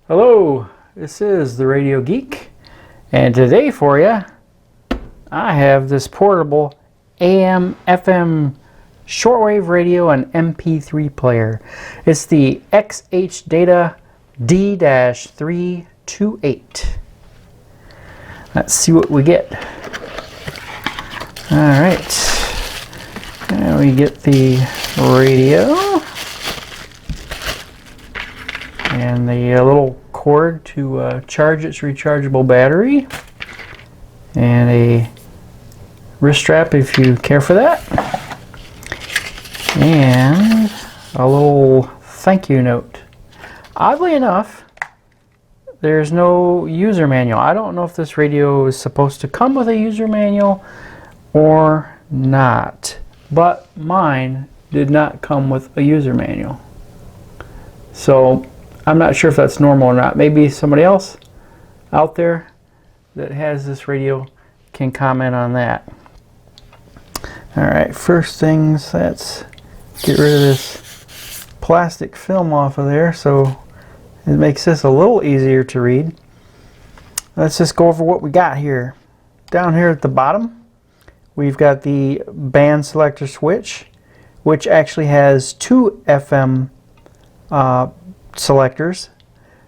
Hello, this is the Radio Geek, and today for you I have this portable AM FM shortwave radio and MP3 player. It's the XHDATA D-328. Let's see what we get. Alright, now we get the radio and the little cord to charge its rechargeable battery, and a wrist strap if you care for that, and a little thank you note. Oddly enough, there's no user manual. I don't know if this radio is supposed to come with a user manual or not, but mine did not come with a user manual. So I'm not sure if that's normal or not. Maybe somebody else out there that has this radio can comment on that. Alright, first things, let's get rid of this plastic film off of there so it makes this a little easier to read. Let's just go over what we got here. Down here at the bottom, we've got the band selector switch, which actually has two FM selectors,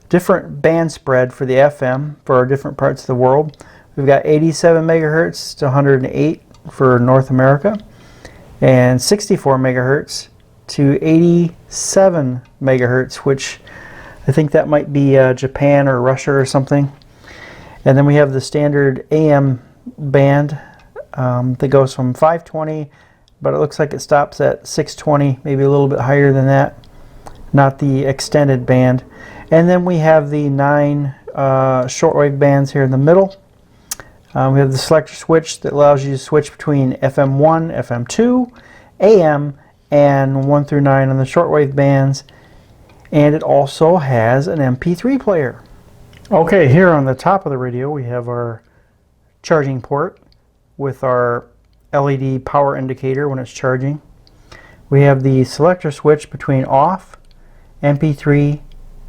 different band spread for the FM for different parts of the world. We've got 87 megahertz to 108 for North America, and 64 megahertz to 87 megahertz, which I think that might be Japan or Russia or something. And then we have the standard AM band that goes from 520, but it looks like it stops at 620, maybe a little bit higher than that. Not the extended band. And then we have the 9 shortwave bands here in the middle. We have the selector switch that allows you to switch between FM1, FM2, AM, and 1 through 9 on the shortwave bands. And it also has an MP3 player. Okay, here on the top of the radio we have our charging port with our LED power indicator when it's charging. We have the selector switch between off, MP3,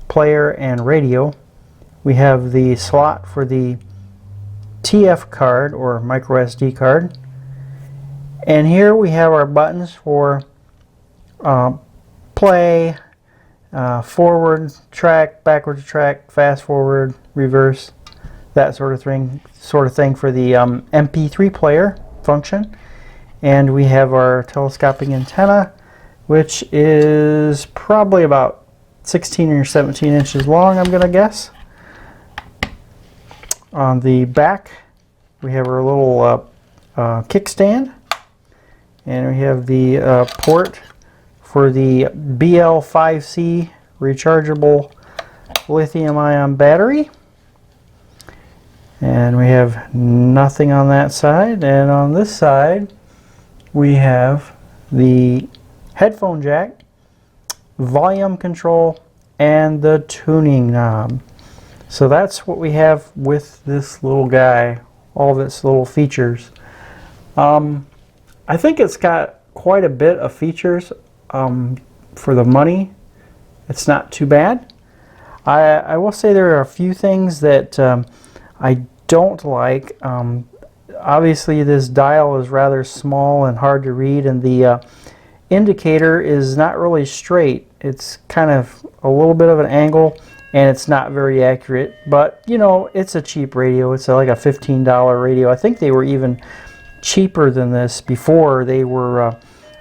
player, and radio. We have the slot for the TF card or micro SD card. And here we have our buttons for play, forward track, backward track, fast forward, reverse, that sort of thing for the MP3 player function. And we have our telescoping antenna, which is probably about 16 or 17 inches long, I'm going to guess. On the back, we have our little kickstand, and we have the port for the BL5C rechargeable lithium-ion battery. And we have nothing on that side, and on this side we have the headphone jack, volume control, and the tuning knob. So that's what we have with this little guy, all of its little features. I think it's got quite a bit of features for the money. It's not too bad. I will say there are a few things that I don't like. Obviously this dial is rather small and hard to read, and the indicator is not really straight. It's kind of a little bit of an angle, and it's not very accurate, but you know, it's a cheap radio. It's like a $15 radio. I think they were even cheaper than this before. They were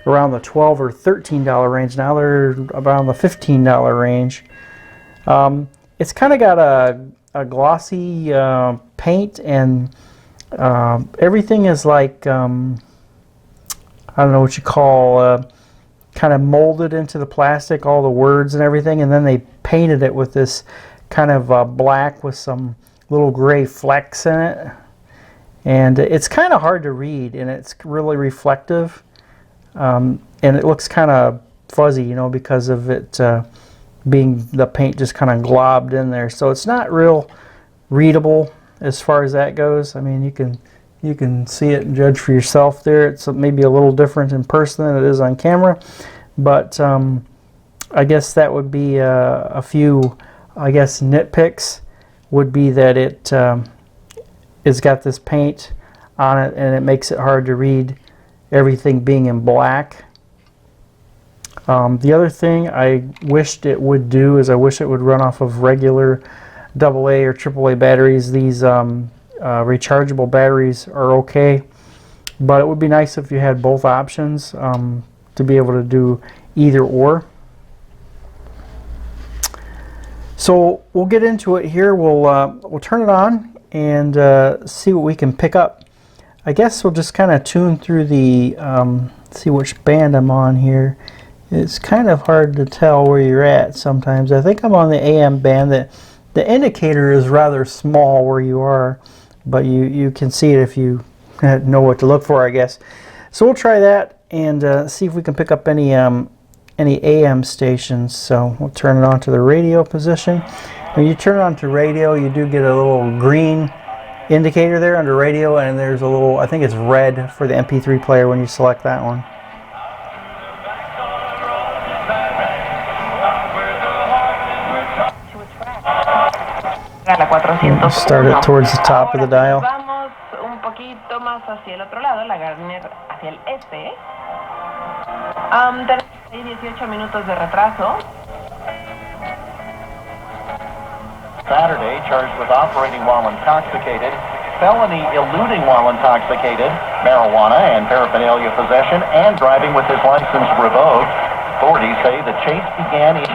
around the $12 or $13 range. Now they're around the $15 range. It's kind of got a glossy paint, and everything is like I don't know what you call kind of molded into the plastic, all the words and everything, and then they painted it with this kind of black with some little gray flecks in it, and it's kind of hard to read, and it's really reflective, and it looks kind of fuzzy, you know, because of it being the paint just kind of globbed in there. So it's not real readable as far as that goes. I mean, you can see it and judge for yourself there. It's maybe a little different in person than it is on camera, but I guess that would be a few I guess, nitpicks would be that it it's got this paint on it and it makes it hard to read everything being in black. The other thing I wished it would do is I wish it would run off of regular AA or AAA batteries. These rechargeable batteries are okay, but it would be nice if you had both options to be able to do either or. So we'll get into it here. We'll turn it on and see what we can pick up. I guess we'll just kind of tune through the see which band I'm on here. It's kind of hard to tell where you're at sometimes. I think I'm on the AM band. The indicator is rather small where you are, but you can see it if you know what to look for, I guess. So we'll try that and see if we can pick up any AM stations. So we'll turn it on to the radio position. When you turn it on to radio, you do get a little green indicator there under radio, and there's a little, I think it's red for the MP3 player when you select that one. We'll start it towards the top of the dial. Saturday, charged with operating while intoxicated, felony eluding while intoxicated, marijuana and paraphernalia possession, and driving with his license revoked. Authorities say the chase began in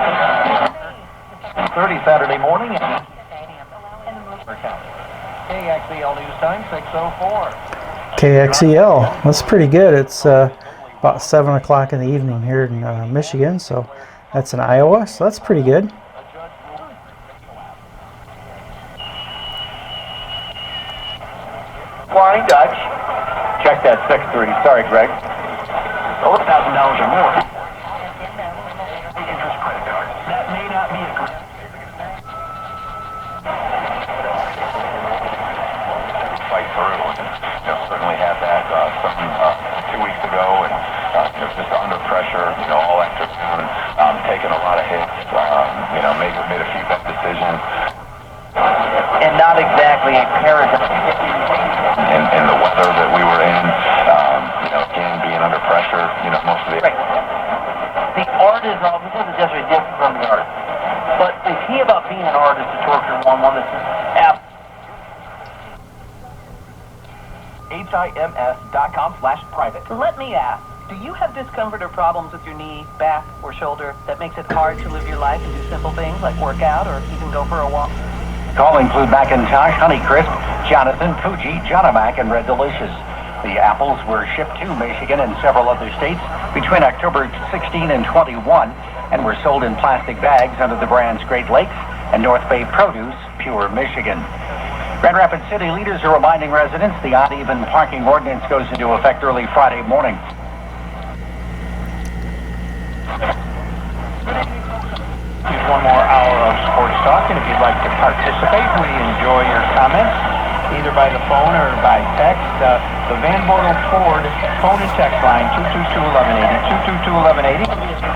30 Saturday morning. KXEL News Time 6:04. KXEL, that's pretty good. It's about 7 o'clock in the evening here in Michigan, so that's in Iowa, so that's pretty good. Flying Dutch. Check that 630. Sorry, Greg. $1,000 or more. Interest credit card. That may not be a credit. Fight through. Certainly had that 2 weeks ago, and just under pressure. All afternoon, taking a lot of hits. Made a few bad decisions. And not exactly a paradigm. In the weather that we were in, again, being under pressure, most of the... Right. The artist, this isn't just ridiculous from the artist, but the key about being an artist to torture one that's HIMS.com/private. Let me ask, do you have discomfort or problems with your knee, back, or shoulder that makes it hard to live your life and do simple things like work out or even go for a walk? Call include Macintosh, Honeycrisp, Jonathan, Fuji, Jonomac, and Red Delicious. The apples were shipped to Michigan and several other states between October 16 and 21 and were sold in plastic bags under the brands Great Lakes and North Bay Produce, Pure Michigan. Grand Rapids City leaders are reminding residents the odd-even parking ordinance goes into effect early Friday morning. Here's one more hour of sports talk, and if you'd like to participate, we enjoy your comments, either by the phone or by text. The Van Bortle Ford phone and text line, 222-1180, 222-1180.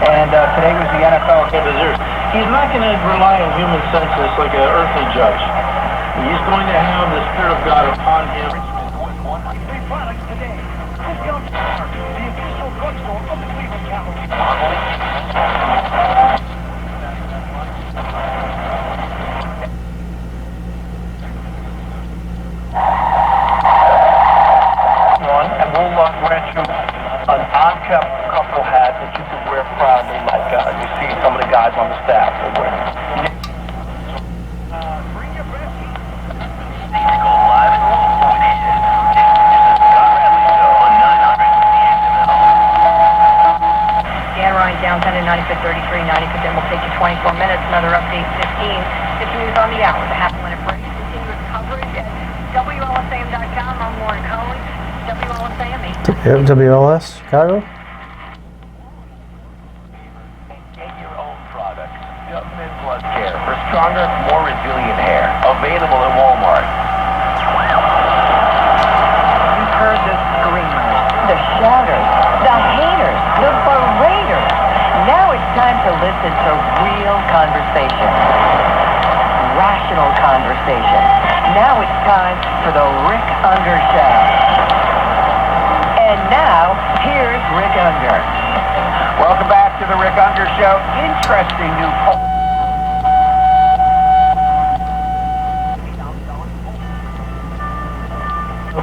And today was the NFL. He's not going to rely on human senses like an earthly judge. He's going to have the Spirit of God upon him. Big products today. Discount Star, the official drugstore of the Cleveland Cavaliers. And we'll grant you an on-kept couple hat that you can wear proudly, like you see some of the guys on the staff will wear. Bring your best. Go live and located. This is Scott Radley Show on 900 Dan Ryan downtown at 9533, 95, then we'll take you 24 minutes, another update 15. 50 minutes on the hour, the half-minute break. Continuous coverage at WLSAM.com. I'm Warren Collins. WLS Chicago. Get your own product. Jumpman Plus Care for stronger, more resilient hair. Available at Walmart. You've heard the screamers, the shouters, the haters, the beraters. Now it's time to listen to real conversation. station. Now it's time for the Rick Unger Show. And now, here's Rick Unger. Welcome back to the Rick Unger Show. Interesting new poll.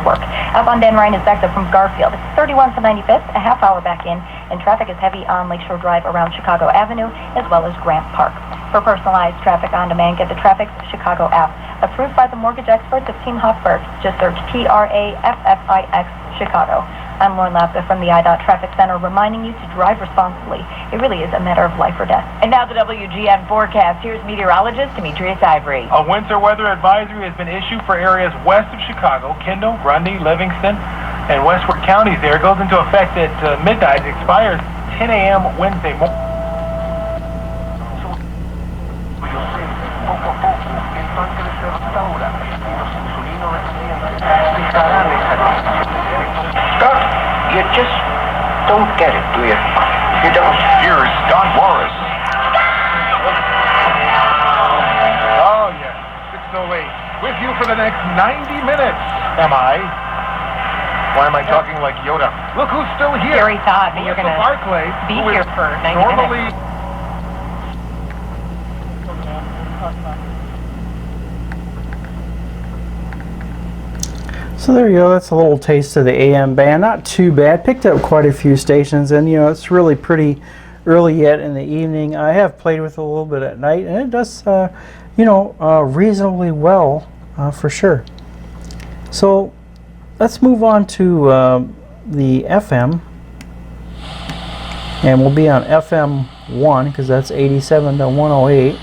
Work. Outbound Dan Ryan is backed up from Garfield. It's 31 to 95th, a half hour back in, and traffic is heavy on Lakeshore Drive around Chicago Avenue, as well as Grant Park. For personalized traffic on demand, get the Traffic's Chicago app. Approved by the mortgage experts of Team Hoffberg. Just search TRAFFIX Chicago. I'm Lauren Lapka from the IDOT Traffic Center, reminding you to drive responsibly. It really is a matter of life or death. And now the WGN forecast. Here's meteorologist Demetrius Ivory. A winter weather advisory has been issued for areas west of Chicago, Kendall, Grundy, Livingston, and westward counties there. It goes into effect at midnight. It expires 10 a.m. Wednesday morning. You just don't get it, do you? You don't. Here's Scott Morris. Oh, yes, 6:08. With you for the next 90 minutes, am I? Why am I talking like Yoda? Look who's still here. Gary thought that you're going to Barclay, be who here is for 90 normally minutes. So there you go, that's a little taste of the AM band. Not too bad. Picked up quite a few stations, and you know, it's really pretty early yet in the evening. I have played with it a little bit at night, and it does, you know, reasonably well for sure. So let's move on to the FM, and we'll be on FM 1 because that's 87 to 108.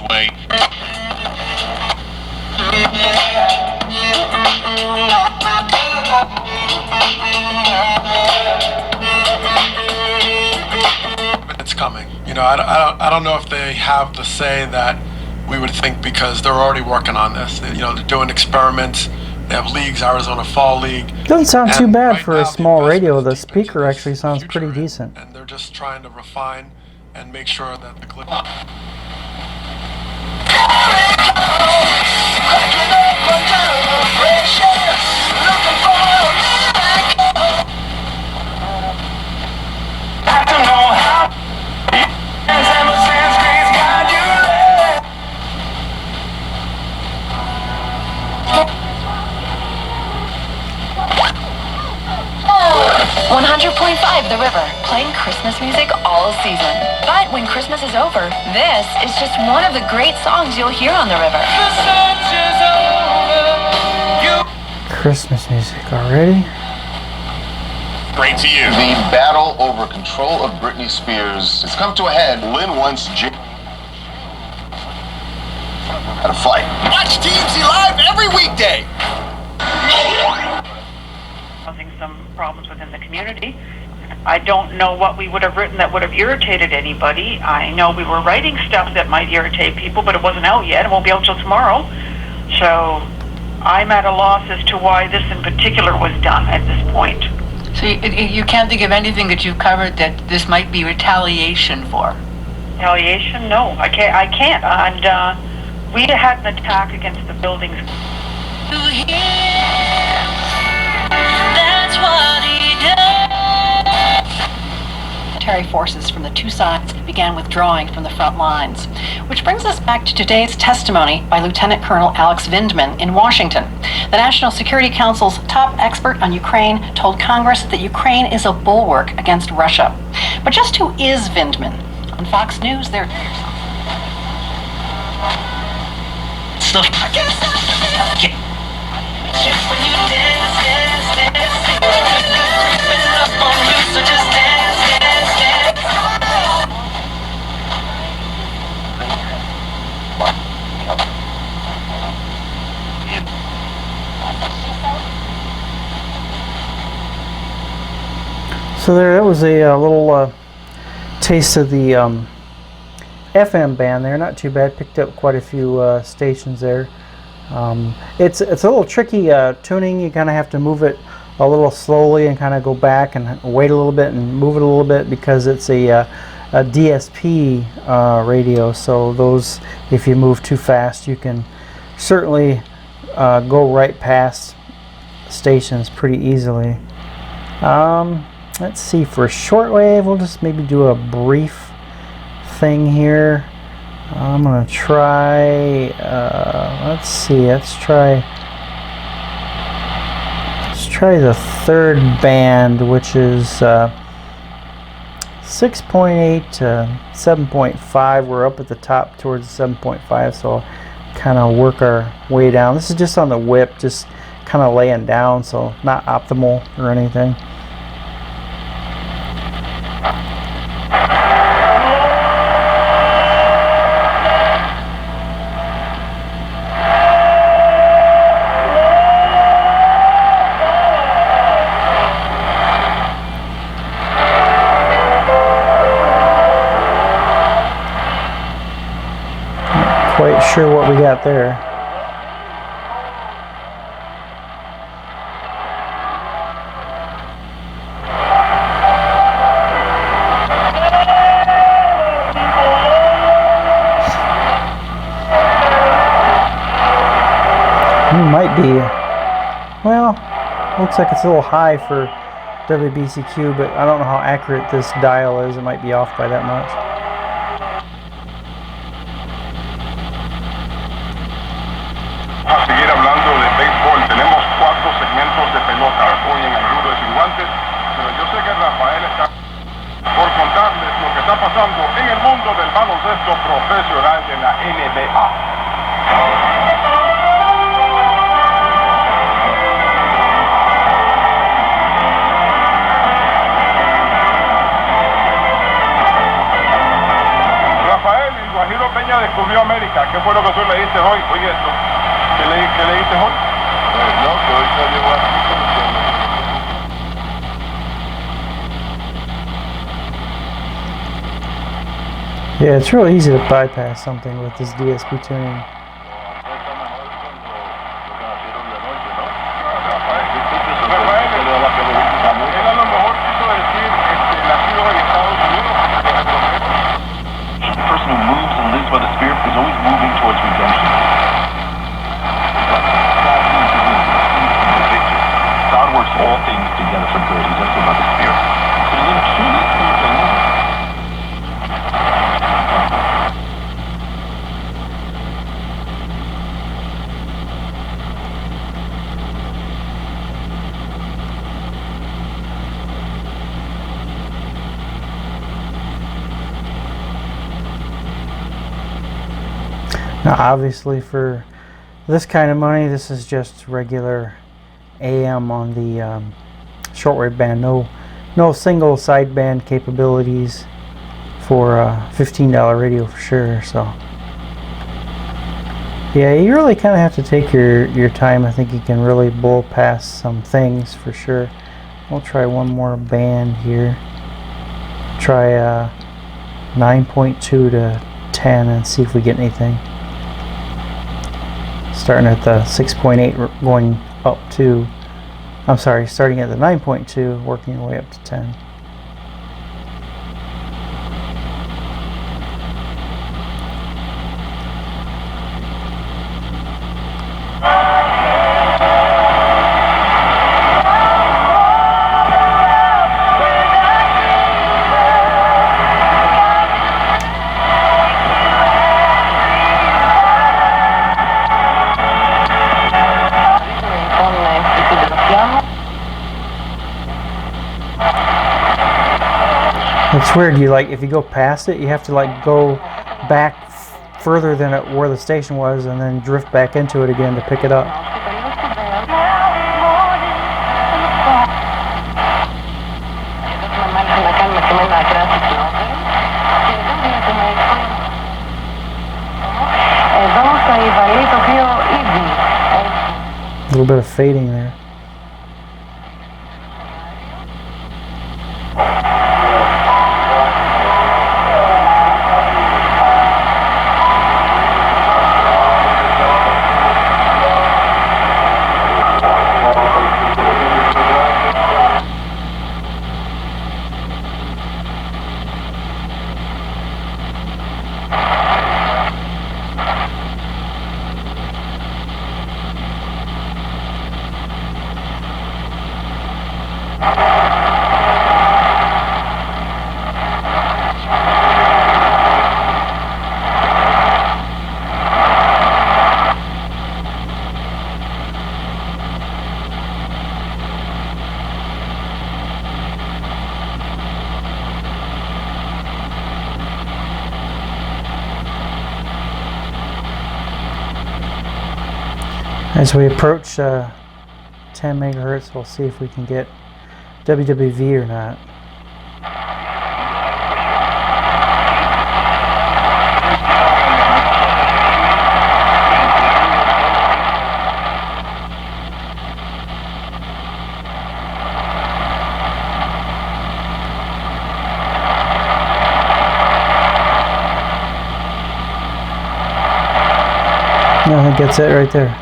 Way. It's coming. You know, I don't know if they have the say that we would think because they're already working on this. You know, they're doing experiments. They have leagues, Arizona Fall League. Doesn't sound too bad right for now, a small radio. The deep speaker into this actually sounds future, pretty decent. And they're just trying to refine and make sure that the clip. The River, playing Christmas music all season. But when Christmas is over, this is just one of the great songs you'll hear on the river. Christmas music already? Great to you. The battle over control of Britney Spears has come to a head. Lynn wants Jim at a fight. Watch TMZ Live every weekday. Causing some problems within the community. I don't know what we would have written that would have irritated anybody. I know we were writing stuff that might irritate people, but it wasn't out yet. It won't be out till tomorrow. So I'm at a loss as to why this in particular was done at this point. So you can't think of anything that you've covered that this might be retaliation for? Retaliation? No, I can't. And we had an attack against the buildings. That's what he does. Military forces from the two sides began withdrawing from the front lines. Which brings us back to today's testimony by Lieutenant Colonel Alex Vindman in Washington. The National Security Council's top expert on Ukraine told Congress that Ukraine is a bulwark against Russia. But just who is Vindman? On Fox News, they're... So there, that was a little taste of the FM band there. Not too bad. Picked up quite a few stations there. It's a little tricky tuning. You kind of have to move it a little slowly and kind of go back and wait a little bit and move it a little bit because it's a DSP radio. So those, if you move too fast, you can certainly go right past stations pretty easily. Let's see, for shortwave, we'll just maybe do a brief thing here. I'm gonna try, let's try the third band, which is 6.8 to 7.5. We're up at the top towards 7.5, so kind of work our way down. This is just on the whip, just kind of laying down, so not optimal or anything. Quite sure what we got there. Might be, well, looks like it's a little high for WBCQ, but I don't know how accurate this dial is. It might be off by that much. A seguir hablando de béisbol, tenemos 4 segmentos de pelota hoy en el Rudo de Guantes, pero yo sé que Rafael está por contarles lo que está pasando en el mundo del baloncesto profesional de la NBA. Peña descubrió América. ¿Qué fue lo que tú le diste hoy? Oye esto. ¿Qué le diste hoy? No, que hoy se llegó a Yeah, it's real easy to bypass something with this DSP tuning. all things together for good. He's also about the spirit. So he's a truly spiritual man. Now obviously for this kind of money, this is just regular AM on the shortwave band. No single sideband capabilities for a $15 radio for sure. So yeah, you really kind of have to take your time. I think you can really blow past some things for sure. We'll try one more band here. Try 9.2 to 10 and see if we get anything. Starting at the 6.8 going up to I'm sorry, starting at the 9.2, working your way up to 10. It's weird, you like, if you go past it, you have to like go back further than where the station was and then drift back into it again to pick it up. A little bit of fading there. As we approach 10 megahertz, we'll see if we can get WWV or not. No, I think that's it right there.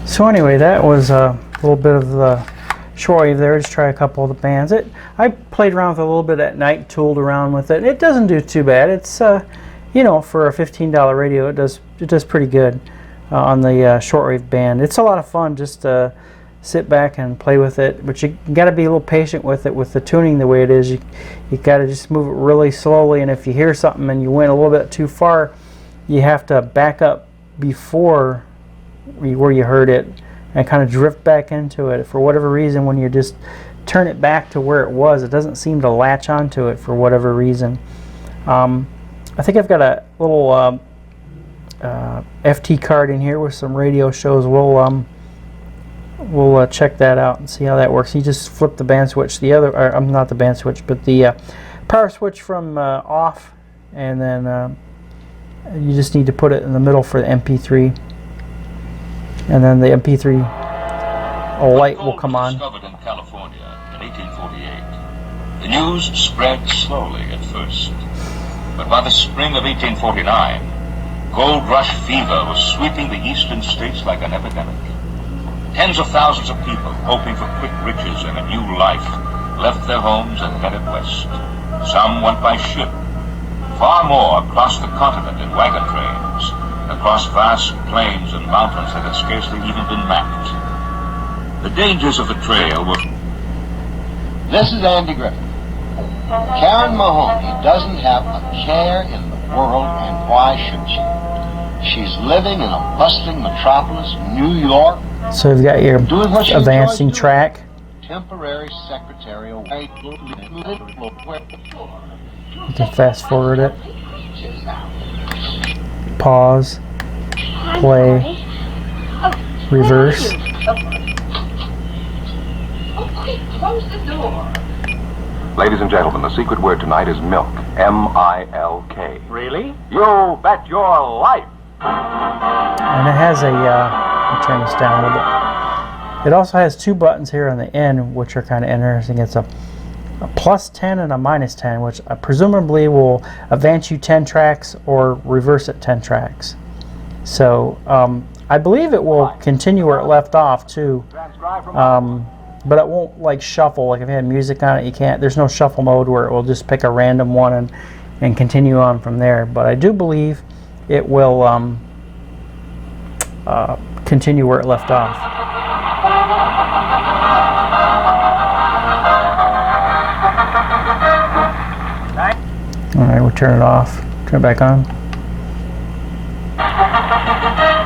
So anyway, that was a little bit of the shortwave there. Just try a couple of the bands. I played around with it a little bit at night, tooled around with it. It doesn't do too bad. It's you know, for a $15 radio, it does pretty good on the shortwave band. It's a lot of fun just to sit back and play with it, but you got to be a little patient with it with the tuning the way it is. You got to just move it really slowly, and if you hear something and you went a little bit too far, you have to back up before where you heard it and kind of drift back into it. For whatever reason, when you just turn it back to where it was, it doesn't seem to latch onto it for whatever reason. I think I've got a little FT card in here with some radio shows. We'll check that out and see how that works. You just flip the band switch, not the band switch, but the power switch from off, and then you just need to put it in the middle for the MP3. And then the MP3 light will come on. Discovered in California in 1848. The news spread slowly at first, but by the spring of 1849, gold rush fever was sweeping the eastern states like an epidemic. Tens of thousands of people, hoping for quick riches and a new life, left their homes and headed west. Some went by ship. Far more crossed the continent in wagon trains, across vast plains and mountains that had scarcely even been mapped. The dangers of the trail were... This is Andy Griffin. Karen Mahoney doesn't have a care in the world, and why should she? She's living in a bustling metropolis, New York. So you've got your advancing track. Temporary secretarial. You can fast forward it. Pause, play, reverse. Oh, quick, close the door. Ladies and gentlemen, the secret word tonight is milk. M-I-L-K. Really? You bet your life. And it has a, let me turn this down a little bit. It also has two buttons here on the end, which are kind of interesting. It's a plus 10 and a minus 10, which presumably will advance you 10 tracks or reverse it 10 tracks. So I believe it will continue where it left off too, but it won't like shuffle. Like if you had music on it, you can't. There's no shuffle mode where it will just pick a random one and continue on from there. But I do believe it will continue where it left off. Alright, we'll turn it off. Turn it back on.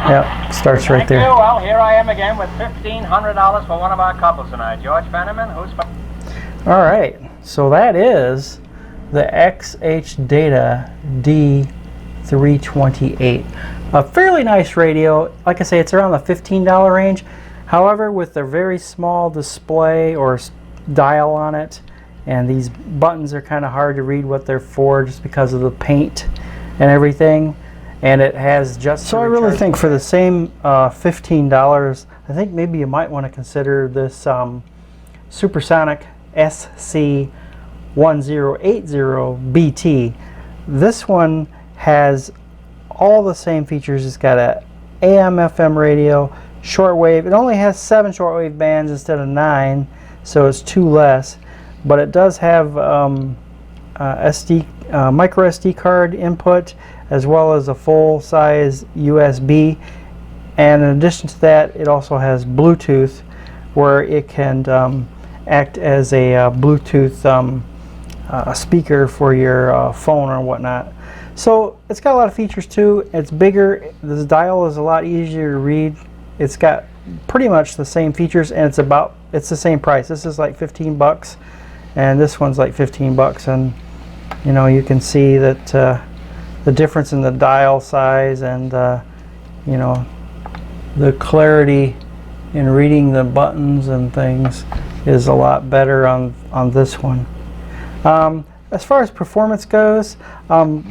Yep, starts right there. Thank you. Well, here I am again with $1,500 for one of our couples tonight. George Fenneman, who's... Alright, so that is the XHDATA D 328. A fairly nice radio. Like I say, it's around the $15 range. However, with a very small display or dial on it, and these buttons are kind of hard to read what they're for just because of the paint and everything. And it has just... So I really think for the same $15, I think maybe you might want to consider this Supersonic SC1080BT. This one has all the same features. It's got a AM/FM radio, shortwave. It only has 7 shortwave bands instead of 9, so it's 2 less. But it does have micro SD card input, as well as a full-size USB. And in addition to that, it also has Bluetooth, where it can act as a Bluetooth speaker for your phone or whatnot. So it's got a lot of features too. It's bigger. This dial is a lot easier to read. It's got pretty much the same features, and it's the same price. This is like 15 bucks, and this one's like 15 bucks. And you know, you can see that the difference in the dial size and you know, the clarity in reading the buttons and things is a lot better on this one. As far as performance goes,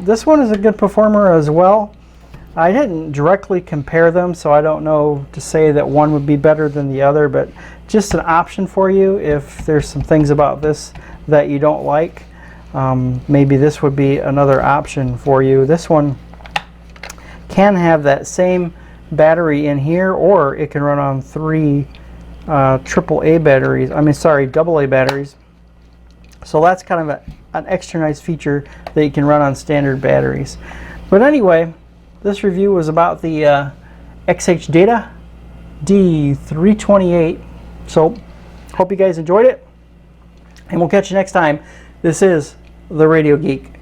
this one is a good performer as well. I didn't directly compare them, so I don't know to say that one would be better than the other, but just an option for you if there's some things about this that you don't like. Maybe this would be another option for you. This one can have that same battery in here, or it can run on 3 AA batteries. AA batteries. So that's kind of an extra nice feature that you can run on standard batteries. But anyway, this review was about the XHDATA D 328. So hope you guys enjoyed it, and we'll catch you next time. This is The Radio Geek.